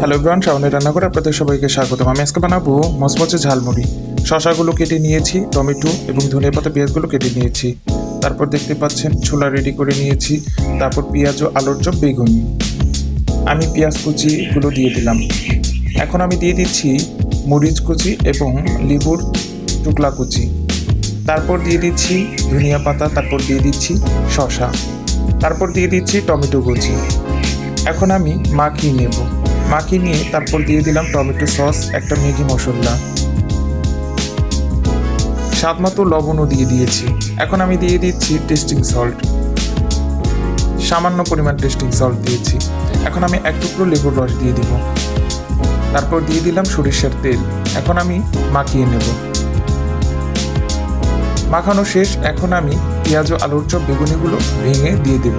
Hello everyone, শ্রাবণের রান্নাঘরে আপনাদের সবাইকে স্বাগতম। আমি আজকে বানাবো মচমচে ঝালমুড়ি। শসাগুলো কেটে নিয়েছি, টমেটো এবং ধনেপাতা পেঁয়াজগুলো কেটে নিয়েছি। তারপর দেখতে পাচ্ছেন ছোলা রেডি করে নিয়েছি। তারপর পেঁয়াজ ও আলুর চপ, বেগুন। আমি পেঁয়াজ কুচিগুলো দিয়ে দিলাম। এখন আমি দিয়ে দিচ্ছি মরিচ কুচি এবং লেবুর টুকলা কুচি। তারপর দিয়ে দিচ্ছি ধনিয়া পাতা, তারপর দিয়ে দিচ্ছি শসা, তারপর দিয়ে দিচ্ছি টমেটো কুচি। এখন আমি মাখিয়ে নেব। মাখিয়ে নিয়ে তারপর দিয়ে দিলাম টমেটো সস, একটা ম্যাগি মশলা, স্বাদ মতো লবণও দিয়ে দিয়েছি। এখন আমি দিয়ে দিচ্ছি টেস্টিং সল্ট, সামান্য পরিমাণ টেস্টিং সল্ট দিয়েছি। এখন আমি এক টুকরো লেবুর রস দিয়ে দিব। তারপর দিয়ে দিলাম সরিষার তেল। এখন আমি মাখিয়ে নেব। মাখানো শেষ। এখন আমি পেঁয়াজ ও আলুর চপ বেগুনিগুলো ভেঙে দিয়ে দেব।